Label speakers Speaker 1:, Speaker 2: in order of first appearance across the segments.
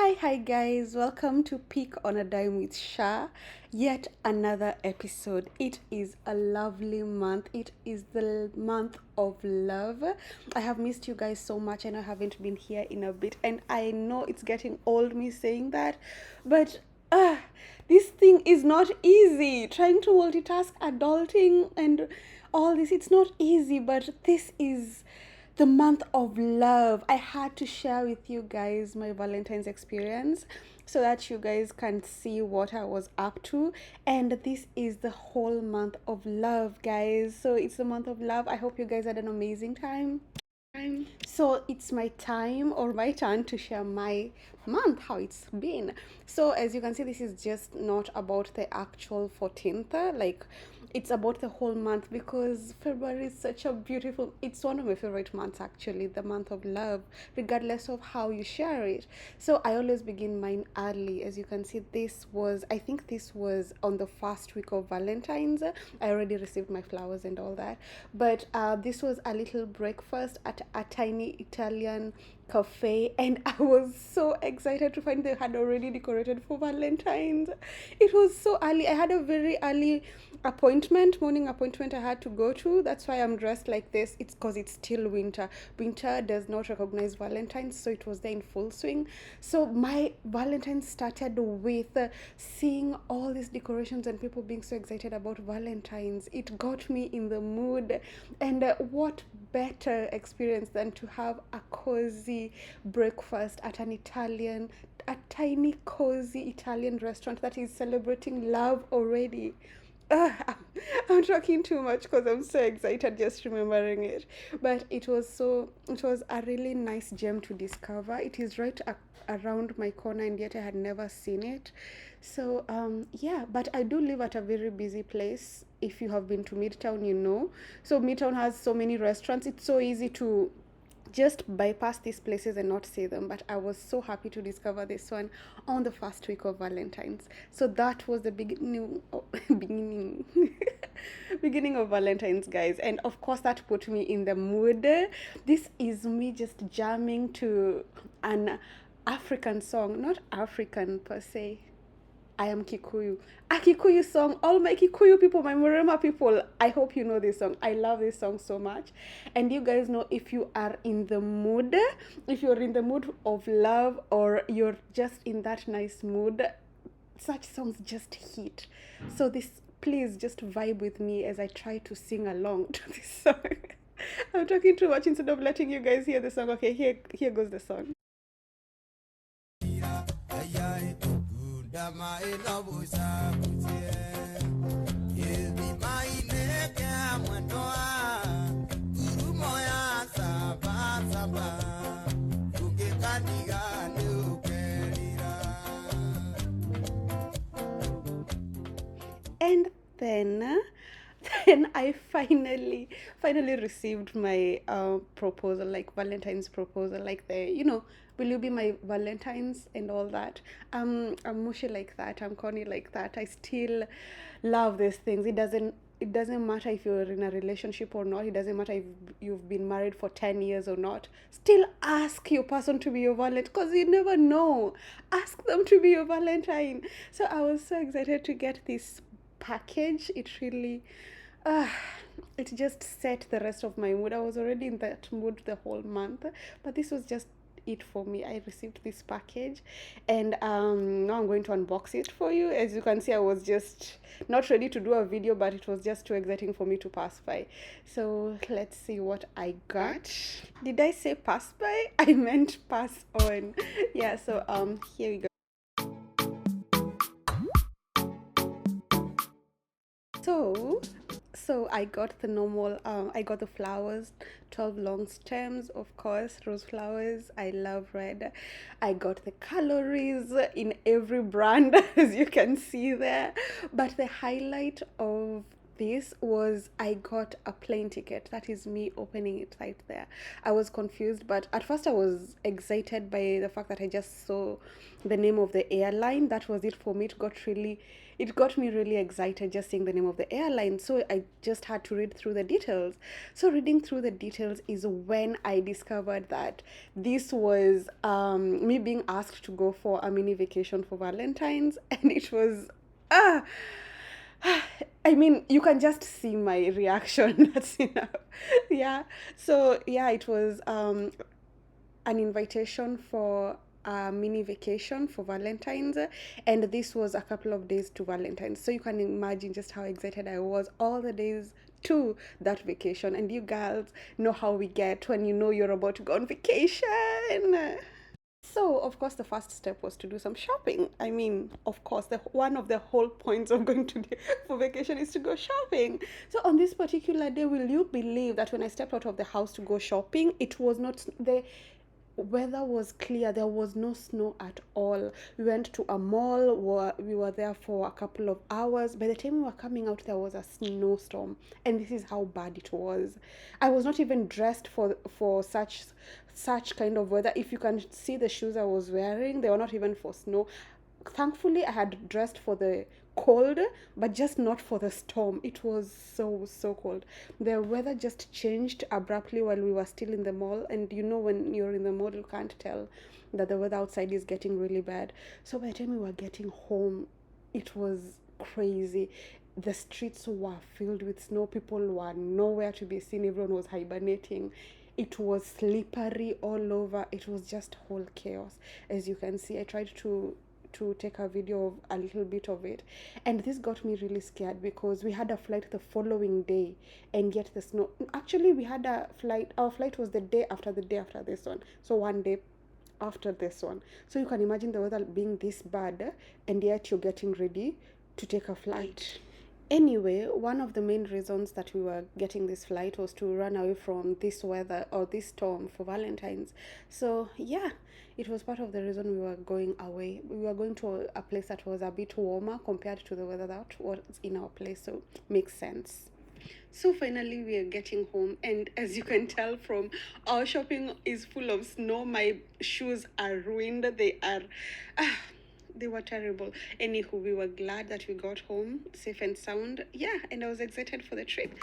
Speaker 1: Hi guys, welcome to Peak on a Dime with Sha. Yet another episode. It is a lovely month. It is the month of love. I have missed you guys so much, and I haven't been here in a bit, and I know it's getting old me saying that, but this thing is not easy. Trying to multitask, adulting, and all this, it's not easy, but this is the month of love. I had to share with you guys my Valentine's experience so that you guys can see what I was up to. And this is the whole month of love, guys. So it's the month of love. I hope you guys had an amazing time. So it's my time or my turn to share my month, how it's been. So as you can see, this is just not about the actual 14th, like it's about the whole month, because February is such a beautiful, it's one of my favorite months actually, the month of love, regardless of how you share it. So I always begin mine early. As you can see, I think this was on the first week of Valentine's. I already received my flowers and all that, but this was a little breakfast at a tiny Italian cafe, and I was so excited to find they had already decorated for Valentine's. It was so early. I had a very early morning appointment I had to go to. That's why I'm dressed like this. It's because it's still winter. Winter does not recognize Valentine's, so it was there in full swing. So my Valentine's started with seeing all these decorations and people being so excited about Valentine's. It got me in the mood, and what better experience than to have a cozy breakfast at a tiny cozy Italian restaurant that is celebrating love already. uh, I'm talking too much because I'm so excited just remembering it. But it was a really nice gem to discover. It is around my corner, and yet I had never seen it. So, yeah, but I do live at a very busy place. If you have been to Midtown, you know. So, Midtown has so many restaurants, it's so easy to just bypass these places and not see them. But I was so happy to discover this one on the first week of Valentine's. So that was the beginning beginning of Valentine's, guys, and of course that put me in the mood. This is me just jamming to an African song, not African per se. I am Kikuyu. A Kikuyu song. All my Kikuyu people, my Murema people, I hope you know this song. I love this song so much. And you guys know, if you are in the mood, if you're in the mood of love, or you're just in that nice mood, such songs just hit. So please just vibe with me as I try to sing along to this song. I'm talking too much instead of letting you guys hear the song. Okay, here goes the song. And then I finally received my proposal, like Valentine's proposal, like will you be my Valentine's and all that. I'm mushy like that, I'm corny like that. I still love these things. It doesn't matter if you're in a relationship or not. It doesn't matter if you've been married for 10 years or not. Still ask your person to be your Valentine, because you never know. Ask them to be your Valentine. So I was so excited to get this package. Uh, it just set the rest of my mood. I was already in that mood the whole month, but this was just it for me. I received this package, and now I'm going to unbox it for you. As you can see, I was just not ready to do a video, but it was just too exciting for me to pass by. So let's see what I got. Did I say pass by? I meant pass on. Yeah, so here we go. So, so I got the normal, I got the flowers, 12 long stems, of course, rose flowers. I love red. I got the calories in every brand, as you can see there. But the highlight of this was I got a plane ticket. That is me opening it right there. I was confused, but at first I was excited by the fact that I just saw the name of the airline. That was it for me. It got me really excited just seeing the name of the airline. So I just had to read through the details. So reading through the details is when I discovered that this was me being asked to go for a mini vacation for Valentine's, and it was ah I mean, you can just see my reaction. That's enough. Yeah. So yeah, it was an invitation for a mini vacation for Valentine's, and this was a couple of days to Valentine's. So you can imagine just how excited I was all the days to that vacation. And you girls know how we get when you know you're about to go on vacation. So, of course, the first step was to do some shopping. I mean, of course, one of the whole points of going to for vacation is to go shopping. So, on this particular day, will you believe that when I stepped out of the house to go shopping, it was not the weather was clear. There was no snow at all. We went to a mall where we were there for a couple of hours. By the time we were coming out, there was a snowstorm, and this is how bad it was. I was not even dressed for such kind of weather. If you can see the shoes I was wearing, they were not even for snow. Thankfully, I had dressed for the cold, but just not for the storm. It was so cold. The weather just changed abruptly while we were still in the mall, and you know when you're in the mall you can't tell that the weather outside is getting really bad. So by the time we were getting home, it was crazy. The streets were filled with snow. People were nowhere to be seen. Everyone was hibernating. It was slippery all over. It was just whole chaos. As you can see, I tried to take a video of a little bit of it, and this got me really scared because we had a flight the following day, and yet the snow, actually we had a flight, our flight was the day after this one, so one day after this one. So you can imagine the weather being this bad, and yet you're getting ready to take a flight. Anyway, one of the main reasons that we were getting this flight was to run away from this weather or this storm for Valentine's. So, yeah, it was part of the reason we were going away. We were going to a place that was a bit warmer compared to the weather that was in our place. So, makes sense. So finally, we are getting home, and as you can tell from our shopping is full of snow. My shoes are ruined. Ah, they were terrible. Anywho, we were glad that we got home safe and sound. Yeah, and I was excited for the trip.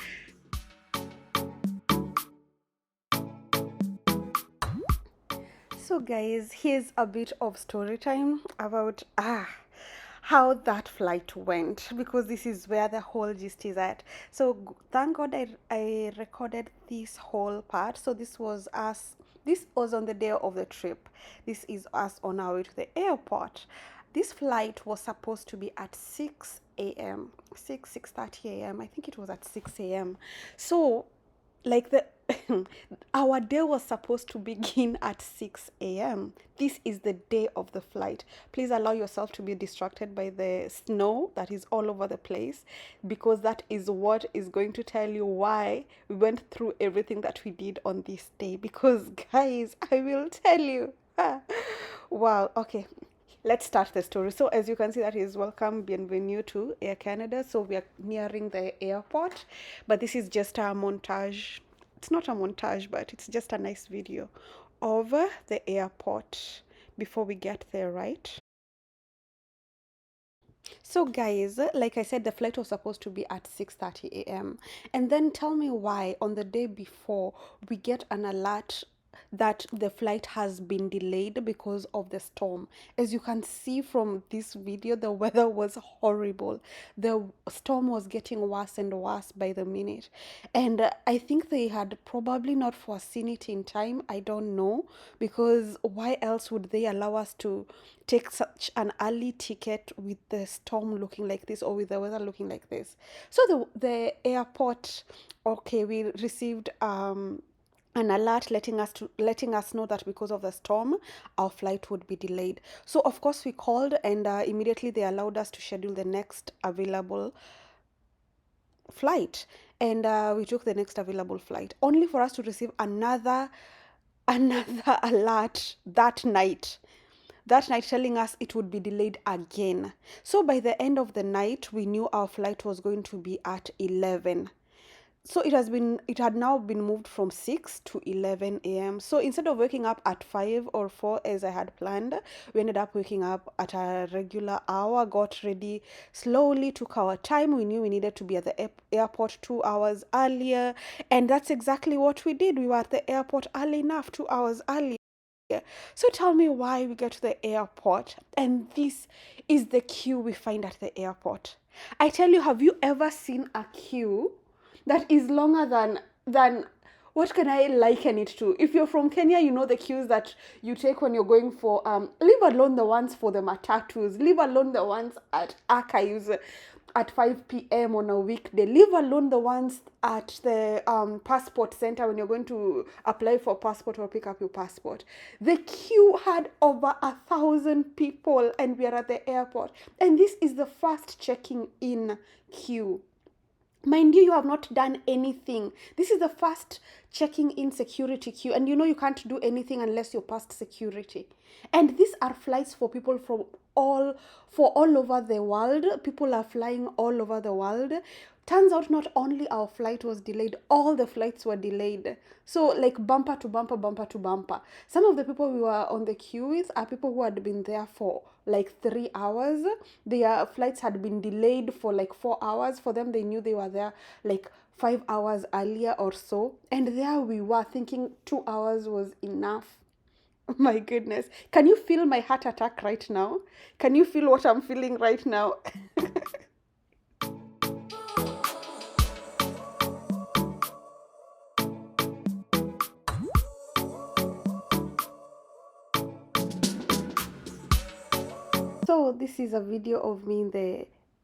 Speaker 1: So, guys, here's a bit of story time about how that flight went, because this is where the whole gist is at. So, thank God I recorded this whole part. So, this was us. This was on the day of the trip. This is us on our way to the airport. This flight was supposed to be at 6 a.m. 6:30 a.m. I think it was at 6 a.m. So like the our day was supposed to begin at 6 a.m. This is the day of the flight. Please allow yourself to be distracted by the snow that is all over the place, because that is what is going to tell you why we went through everything that we did on this day. Because, guys, I will tell you. Wow, okay. Let's start the story. So, as you can see, that is welcome, bienvenue to Air Canada. So, we are nearing the airport, but this is just a montage. It's not a montage, but it's just a nice video of the airport before we get there, right? So guys, like I said, the flight was supposed to be at 6:30 a.m. And then tell me why on the day before we get an alert that the flight has been delayed because of the storm. As you can see from this video, the weather was horrible. The storm was getting worse and worse by the minute. And I think they had probably not foreseen it in time. I don't know, because why else would they allow us to take such an early ticket with the storm looking like this, or with the weather looking like this? So the airport, okay, we received an alert letting us know that because of the storm our flight would be delayed. So of course we called, and immediately they allowed us to schedule the next available flight, and we took the next available flight, only for us to receive another alert that night. that night telling us it would be delayed again. So by the end of the night, we knew our flight was going to be at 11. So it had now been moved from 6 to 11 a.m. So instead of waking up at 5 or 4 as I had planned, we ended up waking up at a regular hour, got ready slowly, took our time. We knew we needed to be at the airport 2 hours earlier, and that's exactly what we did. We were at the airport early enough, 2 hours earlier. So tell me why we get to the airport and this is the queue we find at the airport. I tell you, have you ever seen a queue that is longer than what can I liken it to? If you're from Kenya, you know the queues that you take when you're going for leave alone the ones for the matatus, leave alone the ones at archives at 5 p.m. on a weekday, leave alone the ones at the passport center when you're going to apply for passport or pick up your passport. The queue had over 1,000 people and we are at the airport. And this is the first checking in queue. Mind you, you have not done anything. This is the first checking in security queue, and you know you can't do anything unless you're past security. And these are flights for people from all over the world. People are flying all over the world. Turns out not only our flight was delayed, all the flights were delayed. So like bumper to bumper, bumper to bumper. Some of the people we were on the queue with are people who had been there for like 3 hours. Their flights had been delayed for like 4 hours. For them, they knew they were there like 5 hours earlier or so. And there we were thinking 2 hours was enough. My goodness. Can you feel my heart attack right now? Can you feel what I'm feeling right now? So this is a video of me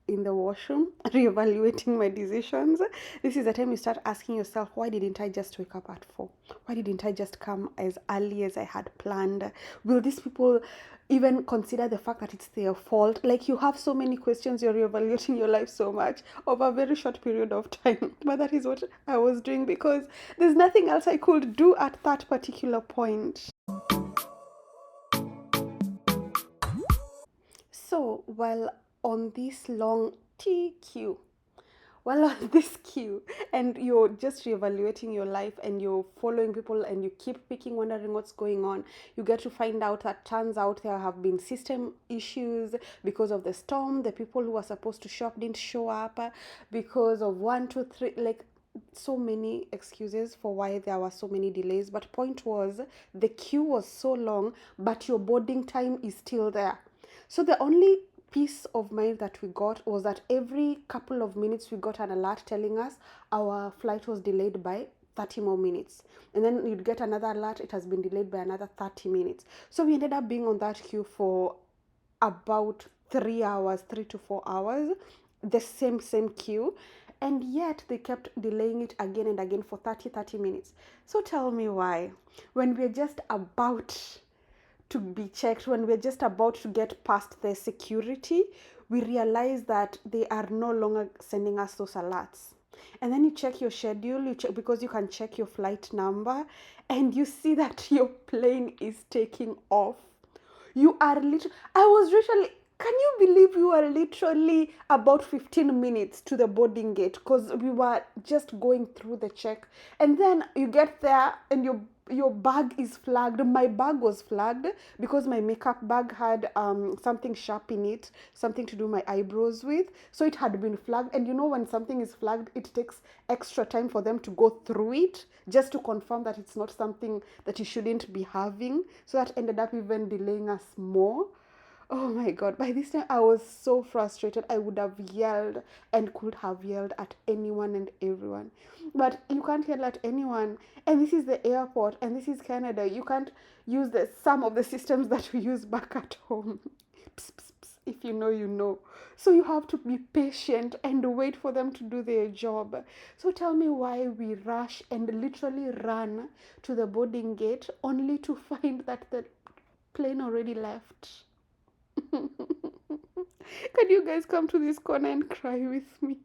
Speaker 1: in the washroom reevaluating my decisions. This is the time you start asking yourself, why didn't I just wake up at 4? Why didn't I just come as early as I had planned? Will these people even consider the fact that it's their fault? Like, you have so many questions, you're reevaluating your life so much over a very short period of time. But that is what I was doing because there's nothing else I could do at that particular point. So, while on this long TQ, while on this queue, and you're just reevaluating your life and you're following people and you keep picking, wondering what's going on, you get to find out that turns out there have been system issues because of the storm. The people who were supposed to show up didn't show up because of one, two, three, like so many excuses for why there were so many delays. But point was, the queue was so long, but your boarding time is still there. So the only peace of mind that we got was that every couple of minutes we got an alert telling us our flight was delayed by 30 more minutes. And then you'd get another alert, it has been delayed by another 30 minutes. So we ended up being on that queue for about 3 hours, 3 to 4 hours, the same queue. And yet they kept delaying it again and again for 30 minutes. So tell me why. When we're just about to be checked, when we're just about to get past the security, we realize that they are no longer sending us those alerts. And then you check your schedule, you check because you can check your flight number, and you see that your plane is taking off. You are literally, I was literally, can you believe you were literally about 15 minutes to the boarding gate because we were just going through the check. And then you get there and your bag is flagged. My bag was flagged because my makeup bag had something sharp in it, something to do my eyebrows with. So it had been flagged. And you know, when something is flagged, it takes extra time for them to go through it just to confirm that it's not something that you shouldn't be having. So that ended up even delaying us more. Oh my god, by this time I was so frustrated. I would have yelled and could have yelled at anyone and everyone. But you can't yell at anyone. And this is the airport and this is Canada. You can't use some of the systems that we use back at home. Psst, psst, psst. If you know, you know. So you have to be patient and wait for them to do their job. So tell me why we rush and literally run to the boarding gate only to find that the plane already left. Can you guys come to this corner and cry with me?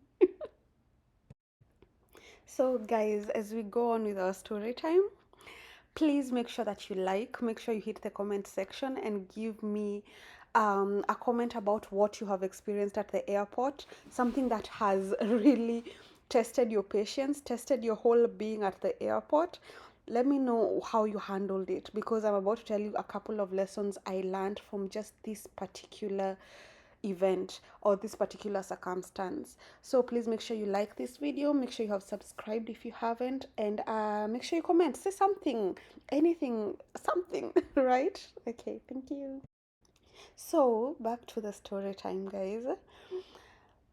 Speaker 1: So, guys, as we go on with our story time, Please make sure that you like, make sure you hit the comment section and give me a comment about what you have experienced at the airport, something that has really tested your patience, tested your whole being at the airport. Let me know how you handled it, because I'm about to tell you a couple of lessons I learned from just this particular event or this particular circumstance. So please make sure you like this video, make sure you have subscribed if you haven't, and make sure you comment, say something, anything, something. Right? Okay, thank you. So back to the story time, guys.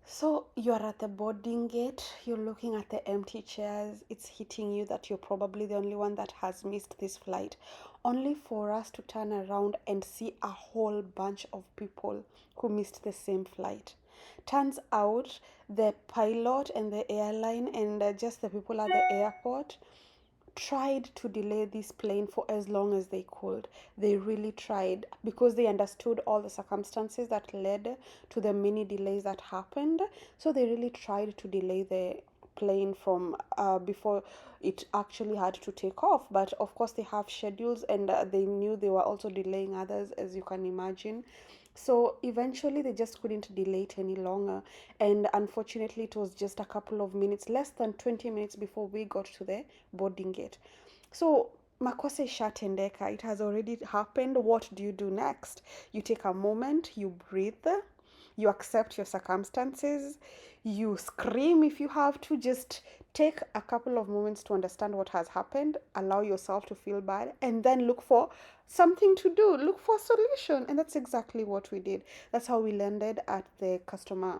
Speaker 1: So you're at the boarding gate, you're looking at the empty chairs, it's hitting you that you're probably the only one that has missed this flight, only for us to turn around and see a whole bunch of people who missed the same flight. Turns out the pilot and the airline and just the people at the airport tried to delay this plane for as long as they could. They really tried, because they understood all the circumstances that led to the many delays that happened. So they really tried to delay the plane from before it actually had to take off. But of course, they have schedules, and they knew they were also delaying others, as you can imagine. So eventually, they just couldn't delay it any longer. And unfortunately, it was just a couple of minutes, less than 20 minutes before we got to the boarding gate. So makosa ishatendeka, it has already happened. What do you do next? You take a moment, you breathe, you accept your circumstances, you scream if you have to. Just take a couple of moments to understand what has happened, allow yourself to feel bad, and then look for something to do, look for a solution. And that's exactly what we did. That's how we landed at the customer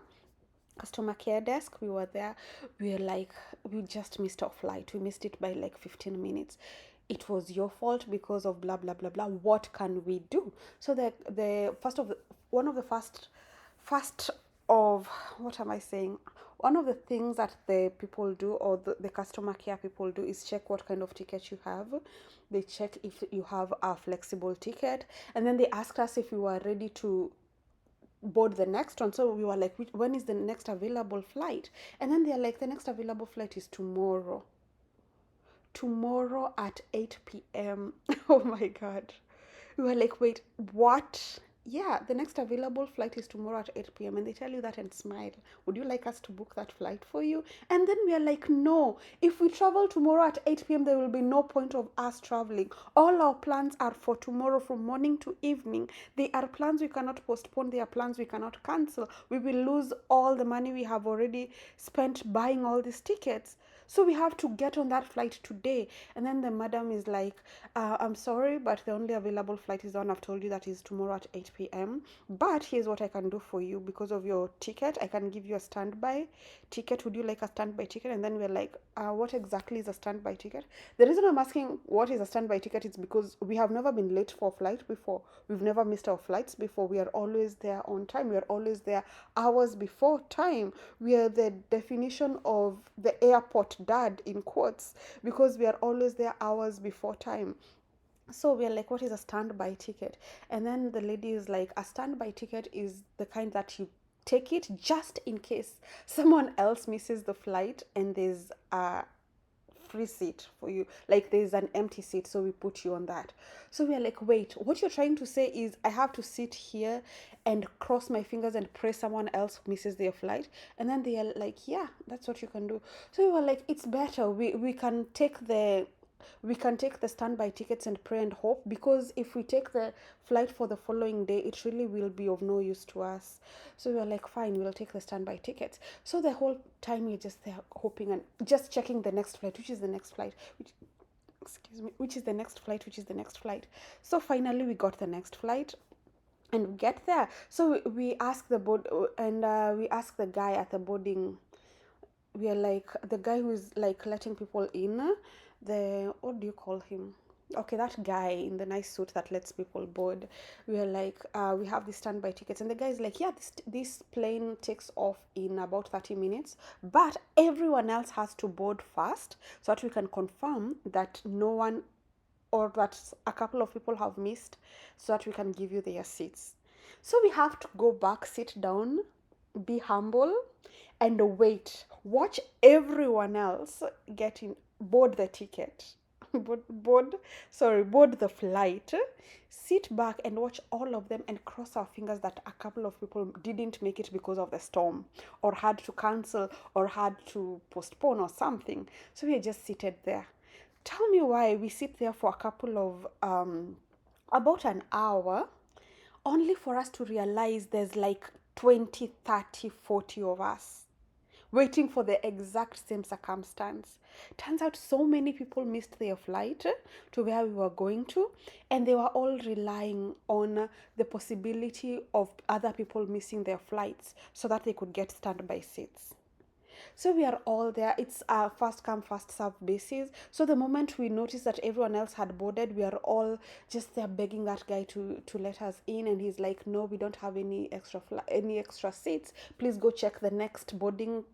Speaker 1: care desk. We were there. We were like, we just missed our flight, we missed it by like 15 minutes. It was your fault because of blah blah blah blah. What can we do? So the first of the one of the first of what am I saying, one of the things that the people do, or the customer care people do, is check what kind of ticket you have. They check if you have a flexible ticket, and then they asked us if we were ready to board the next one. So we were like, when is the next available flight? And then they're like, the next available flight is tomorrow at 8 p.m. Oh my god. We were like, wait, what? Yeah, the next available flight is tomorrow at 8 p.m. And they tell you that and smile. Would you like us to book that flight for you? And then we are like, no. If we travel tomorrow at 8 p.m., there will be no point of us traveling. All our plans are for tomorrow from morning to evening. They are plans we cannot postpone. They are plans we cannot cancel. We will lose all the money we have already spent buying all these tickets. So we have to get on that flight today. And then the madam is like, I'm sorry, but the only available flight is the one I've told you, that is tomorrow at 8 p.m. But here's what I can do for you. Because of your ticket, I can give you a standby ticket. Would you like a standby ticket? And then we're like, what exactly is a standby ticket? The reason I'm asking what is a standby ticket is because we have never been late for a flight before. We've never missed our flights before. We are always there on time. We are always there hours before time. We are the definition of the airport dad, in quotes, because we are always there hours before time. So we're like, what is a standby ticket? And then the lady is like, a standby ticket is the kind that you take it just in case someone else misses the flight and there's a free seat for you, like there's an empty seat, so we put you on that. So we are like, wait, what you're trying to say is I have to sit here and cross my fingers and pray someone else misses their flight? And then they are like, yeah, that's what you can do. So we were like, it's better, we can take the standby tickets and pray and hope, because if we take the flight for the following day, it really will be of no use to us. So we were like, fine, we'll take the standby tickets. So the whole time we're just there hoping and just checking the next flight, which is the next flight, which is the next flight, which is the next flight. So finally we got the next flight and we get there. So we ask the board, and we ask the guy at the boarding. We are like, the guy who's like letting people in, the, what do you call him, okay, that guy in the nice suit that lets people board. We are like, we have the standby tickets, and the guy is like, yeah, this plane takes off in about 30 minutes, but everyone else has to board first, so that we can confirm that no one, or that a couple of people have missed, so that we can give you their seats. So we have to go back, sit down, be humble, and wait. Watch everyone else get in, board the ticket. board the flight, sit back and watch all of them and cross our fingers that a couple of people didn't make it because of the storm or had to cancel or had to postpone or something. So we are just seated there. Tell me why we sit there for a couple of about an hour only for us to realize there's like 20, 30, 40 of us waiting for the exact same circumstance. Turns out so many people missed their flight to where we were going to, and they were all relying on the possibility of other people missing their flights so that they could get standby seats. So we are all there. It's a first come, first serve basis. So the moment we noticed that everyone else had boarded, we are all just there begging that guy to let us in, and he's like, "No, we don't have any any extra seats. Please go check the next boarding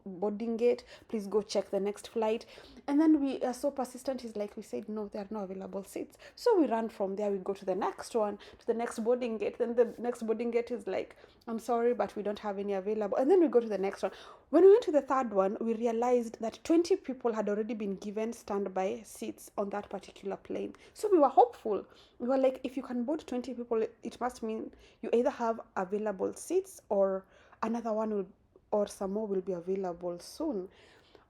Speaker 1: gate. Please go check the next flight." And then we are so persistent. He's like, "We said no, there are no available seats." So we run from there. We go to the next one, to the next boarding gate. Then the next boarding gate is like, "I'm sorry, but we don't have any available." And then we go to the next one. When we went to the third one, we realized that 20 people had already been given standby seats on that particular plane. So we were hopeful. We were like, if you can board 20 people, it must mean you either have available seats or another one will, or some more will be available soon.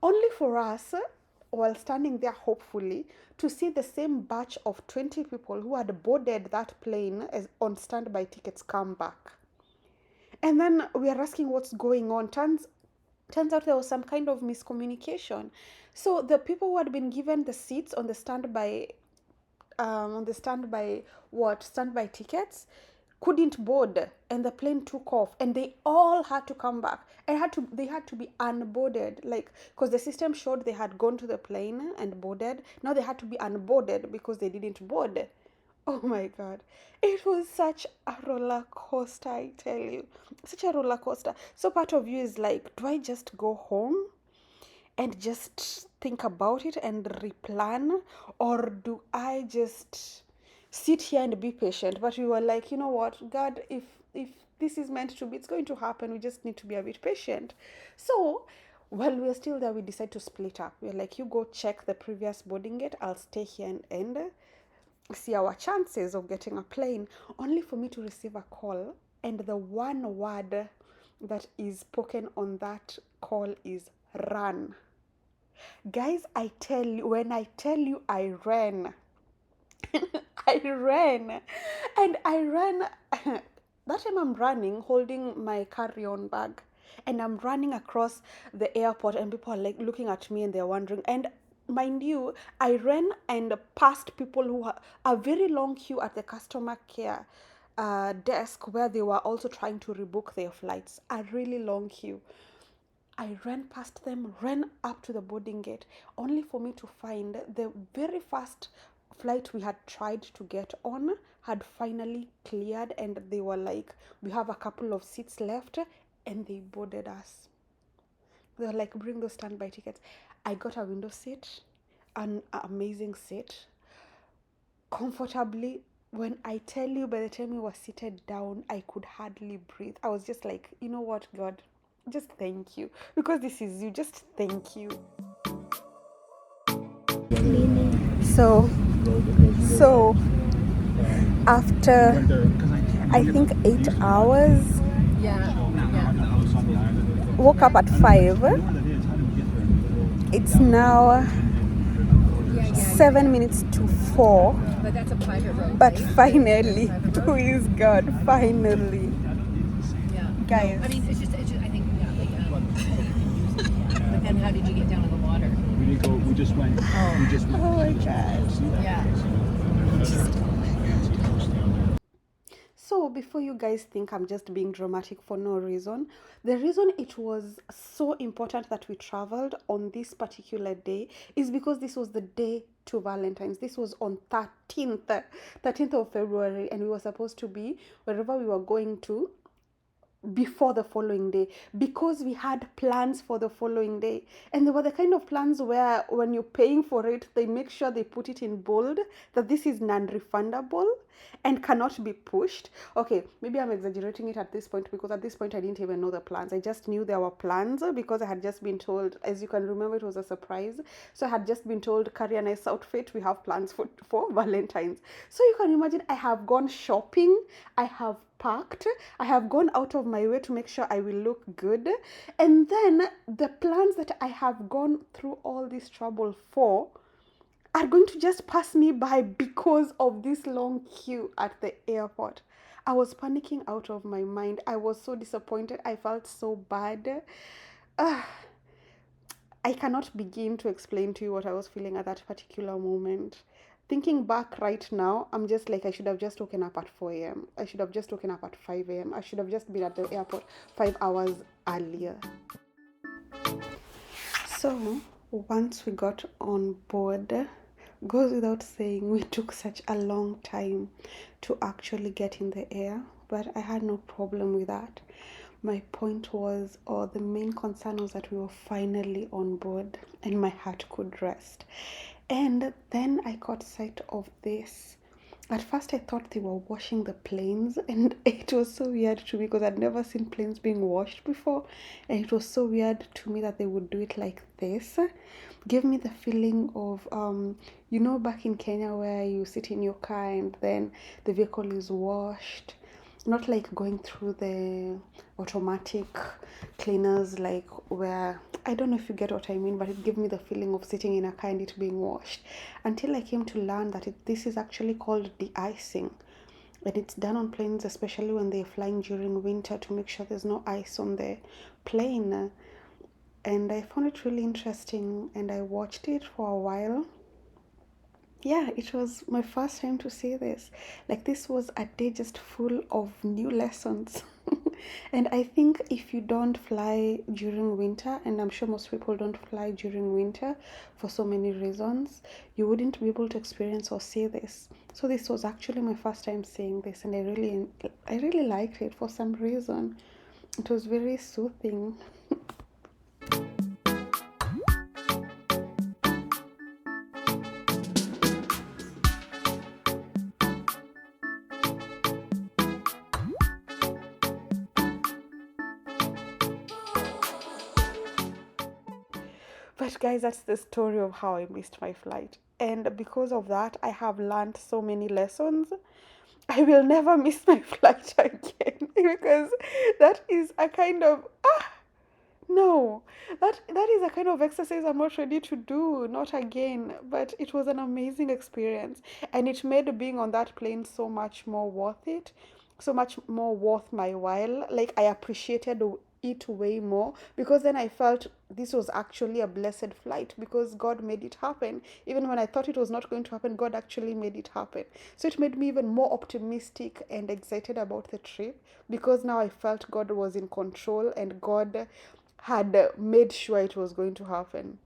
Speaker 1: Only for us, while standing there hopefully, to see the same batch of 20 people who had boarded that plane as on standby tickets come back. And then we are asking what's going on. Turns out there was some kind of miscommunication. So the people who had been given the seats on the standby standby tickets couldn't board, and the plane took off, and they all had to come back and they had to be unboarded, like, because the system showed they had gone to the plane and boarded. Now they had to be unboarded because they didn't board. Oh my god. It was such a roller coaster, I tell you. Such a roller coaster. So part of you is like, do I just go home and just think about it and replan? Or do I just sit here and be patient? But we were like, you know what, God, if this is meant to be, it's going to happen. We just need to be a bit patient. So while we were still there, we decided to split up. We were like, you go check the previous boarding gate. I'll stay here and end see our chances of getting a plane, only for me to receive a call, and the one word that is spoken on that call is run. Guys, I tell you, when I tell you I ran, I ran, and I ran. That time I'm running, holding my carry-on bag, and I'm running across the airport, and people are like looking at me and they're wondering. And mind you, I ran and passed people who have a very long queue at the customer care desk where they were also trying to rebook their flights. A really long queue. I ran past them, ran up to the boarding gate, only for me to find the very first flight we had tried to get on had finally cleared, and they were like, "We have a couple of seats left," and they boarded us. They were like, "Bring those standby tickets." I got a window seat, an amazing seat, comfortably. When I tell you, by the time we were seated down, I could hardly breathe. I was just like, you know what, God, just thank you, because this is you. Just thank you. So after I think 8 hours, woke up at 5. It's now 7 minutes to 4.
Speaker 2: But that's a private road.
Speaker 1: But finally, who is God? Finally.
Speaker 2: Yeah.
Speaker 1: Guys.
Speaker 2: No, I mean, it's just I think, yeah, but then how did you get down in the water?
Speaker 3: We didn't go, we just went.
Speaker 1: Oh my God.
Speaker 2: Yeah.
Speaker 1: So before you guys think I'm just being dramatic for no reason, the reason it was so important that we traveled on this particular day is because this was the day to Valentine's. This was on 13th of February, and we were supposed to be wherever we were going to before the following day, because we had plans for the following day. And they were the kind of plans where when you're paying for it, they make sure they put it in bold that this is non-refundable and cannot be pushed. Okay, maybe I'm exaggerating it at this point, because at this point I didn't even know the plans. I just knew there were plans because I had just been told, as you can remember, it was a surprise. So I had just been told, carry a nice outfit, we have plans for Valentine's. So you can imagine, I have gone shopping, I have packed, I have gone out of my way to make sure I will look good. And then the plans that I have gone through all this trouble for are going to just pass me by because of this long queue at the airport. I was panicking out of my mind. I was so disappointed. I felt so bad. Uh, I cannot begin to explain to you what I was feeling at that particular moment. Thinking back right now, I'm just like, I should have just woken up at 4 a.m. I should have just woken up at 5 a.m. I should have just been at the airport 5 hours earlier. So, once we got on board, goes without saying, we took such a long time to actually get in the air, but I had no problem with that. My point was, or the main concern was, that we were finally on board and my heart could rest. And then I caught sight of this. At first, I thought they were washing the planes, and it was so weird to me because I'd never seen planes being washed before. And it was so weird to me that they would do it like this. Gave me the feeling of, back in Kenya where you sit in your car and then the vehicle is washed. Not like going through the automatic cleaners, like where, I don't know if you get what I mean, but it gave me the feeling of sitting in a car and it being washed, until I came to learn that this is actually called de-icing. And it's done on planes, especially when they're flying during winter, to make sure there's no ice on the plane. And I found it really interesting, and I watched it for a while. Yeah, it was my first time to see this. Like, this was a day just full of new lessons. And I think if you don't fly during winter, and I'm sure most people don't fly during winter for so many reasons, you wouldn't be able to experience or see this. So this was actually my first time seeing this, and I really liked it for some reason. It was very soothing. But guys, that's the story of how I missed my flight. And because of that, I have learned so many lessons. I will never miss my flight again, because that is a kind of, no, that is a kind of exercise I'm not ready to do, not again. But it was an amazing experience, and it made being on that plane so much more worth it, so much more worth my while. Like, I appreciated it way more, because then I felt this was actually a blessed flight, because God made it happen. Even when I thought it was not going to happen, God actually made it happen. So it made me even more optimistic and excited about the trip, because now I felt God was in control and God had made sure it was going to happen.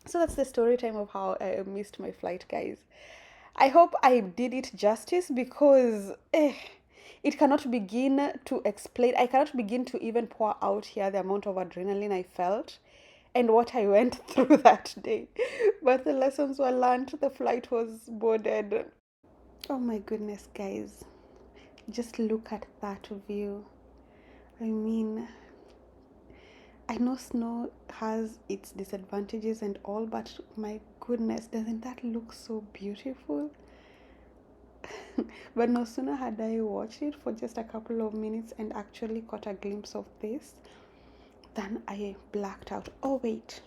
Speaker 1: So that's the story time of how I missed my flight, guys. I hope I did it justice, because it cannot begin to explain. I cannot begin to even pour out here the amount of adrenaline I felt and what I went through that day. But the lessons were learned. The flight was boarded. Oh my goodness, guys. Just look at that view. I mean, I know snow has its disadvantages and all, but my goodness, doesn't that look so beautiful? But no sooner had I watched it for just a couple of minutes and actually caught a glimpse of this, than I blacked out. Oh, wait.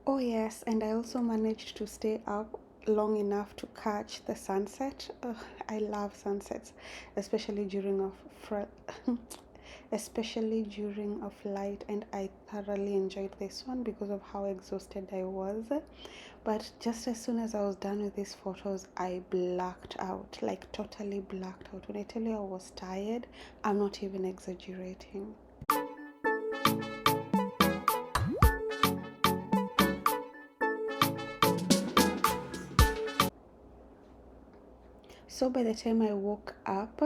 Speaker 1: Oh, yes, and I also managed to stay up long enough to catch the sunset. Ugh, I love sunsets, especially during a especially during a flight, and I thoroughly enjoyed this one because of how exhausted I was. But just as soon as I was done with these photos, I blacked out, like totally blacked out. When I tell you I was tired, I'm not even exaggerating. So by the time I woke up,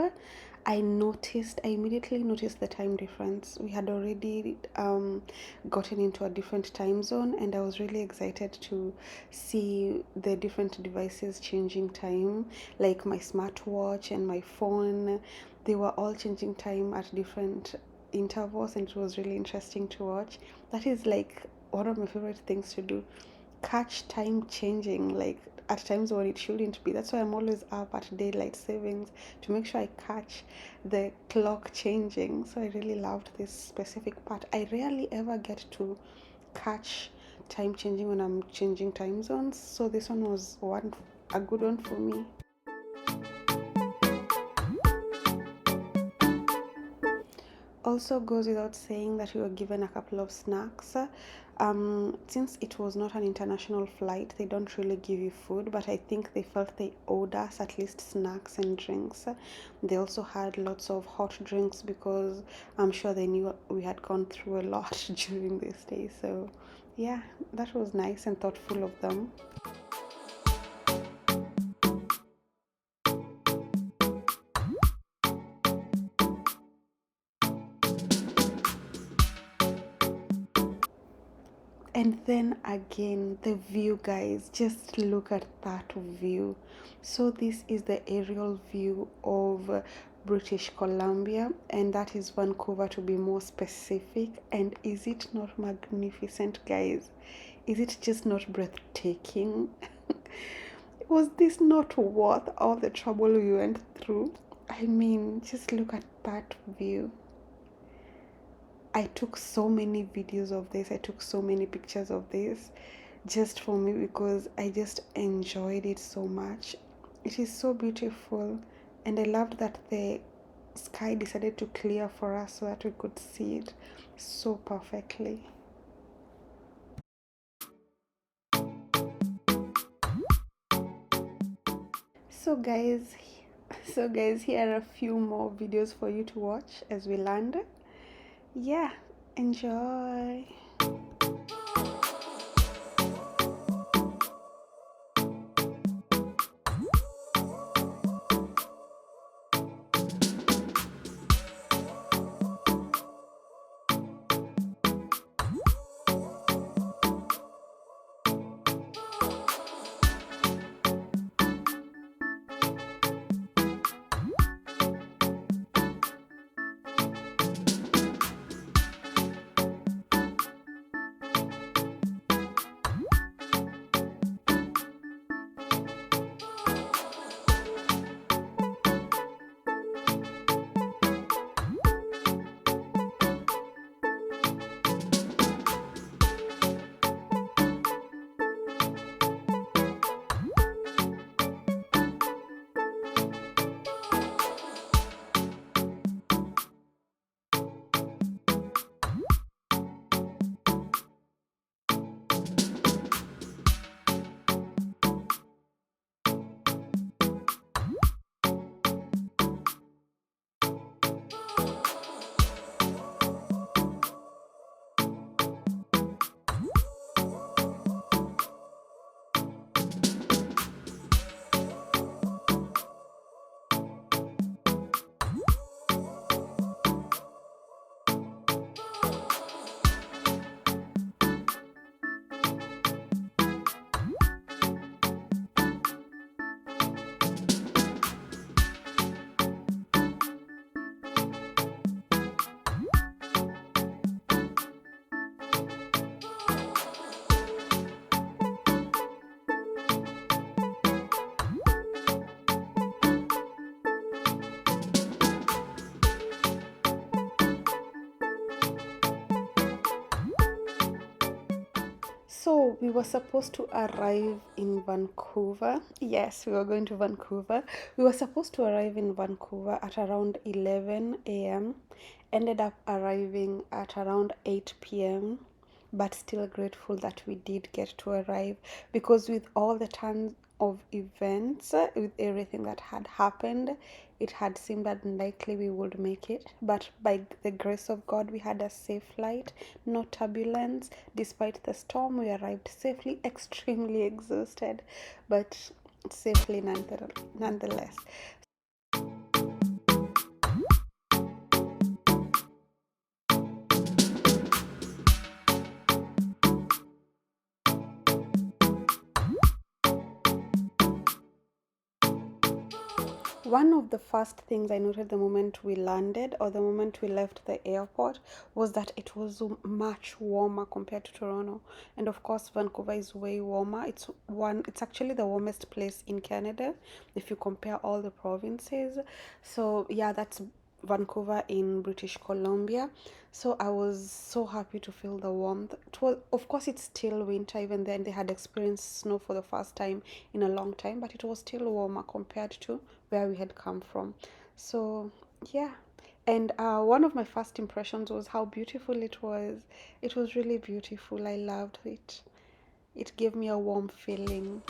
Speaker 1: I immediately noticed the time difference. We had already gotten into a different time zone, and I was really excited to see the different devices changing time, like my smartwatch and my phone. They were all changing time at different intervals, and it was really interesting to watch. That is like one of my favorite things to do, catch time changing, like at times when it shouldn't be. That's why I'm always up at daylight savings to make sure I catch the clock changing. So I really loved this specific part. I rarely ever get to catch time changing when I'm changing time zones, so this one was one a good one for me. Also goes without saying that we were given a couple of snacks. Since it was not an international flight, they don't really give you food, but I think they felt they owed us at least snacks and drinks. They also had lots of hot drinks because I'm sure they knew we had gone through a lot during this day. So, yeah, that was nice and thoughtful of them. And then again, the view, guys, just look at that view. So, this is the aerial view of British Columbia, and that is Vancouver to be more specific. And is it not magnificent, guys? Is it just not breathtaking? Was this not worth all the trouble we went through? I mean, just look at that view. I took so many videos of this, I took so many pictures of this just for me because I just enjoyed it so much. It is so beautiful, and I loved that the sky decided to clear for us so that we could see it so perfectly. So guys, here are a few more videos for you to watch as we land. Yeah, enjoy. So we were supposed to arrive in Vancouver. Yes, we were going to Vancouver. We were supposed to arrive in Vancouver at around 11 a.m. Ended up arriving at around 8 p.m. But still grateful that we did get to arrive because with all the tons of events, with everything that had happened, it had seemed unlikely we would make it. But by the grace of God, we had a safe flight, no turbulence. Despite the storm, we arrived safely, extremely exhausted. But safely nonetheless. One of the first things I noted the moment we landed or the moment we left the airport was that it was much warmer compared to Toronto. And of course, Vancouver is way warmer. It's actually the warmest place in Canada if you compare all the provinces. So, yeah, that's Vancouver in British Columbia. So I was so happy to feel the warmth. It was, of course, it's still winter. Even then, they had experienced snow for the first time in a long time, but it was still warmer compared to where we had come from. So, yeah. And one of my first impressions was how beautiful it was. It was really beautiful. I loved it. It gave me a warm feeling.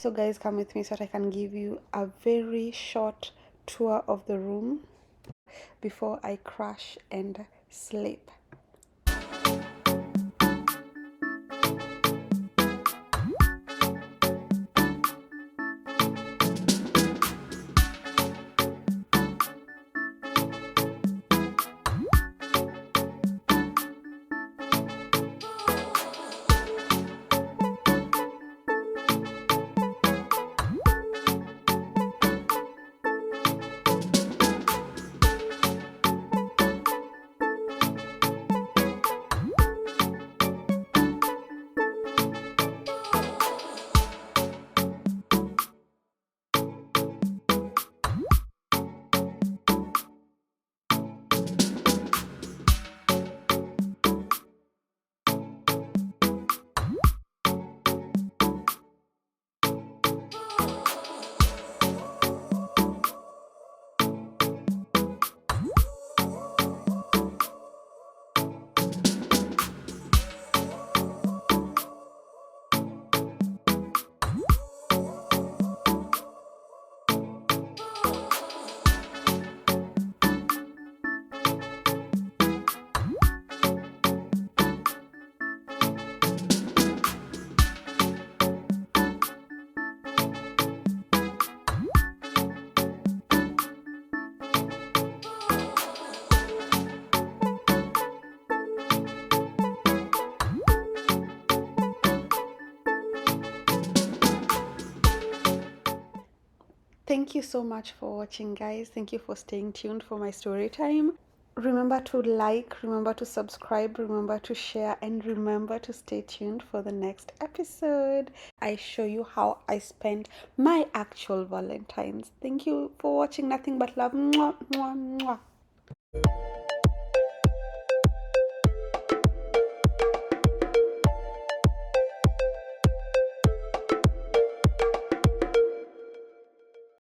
Speaker 1: So, guys, come with me so that I can give you a very short tour of the room before I crash and sleep. Thank you so much for watching, guys. Thank you for staying tuned for my story time. Remember to like, remember to subscribe, remember to share, and remember to stay tuned for the next episode. I show you how I spent my actual Valentine's. Thank you for watching. Nothing but love. Mwah, mwah, mwah.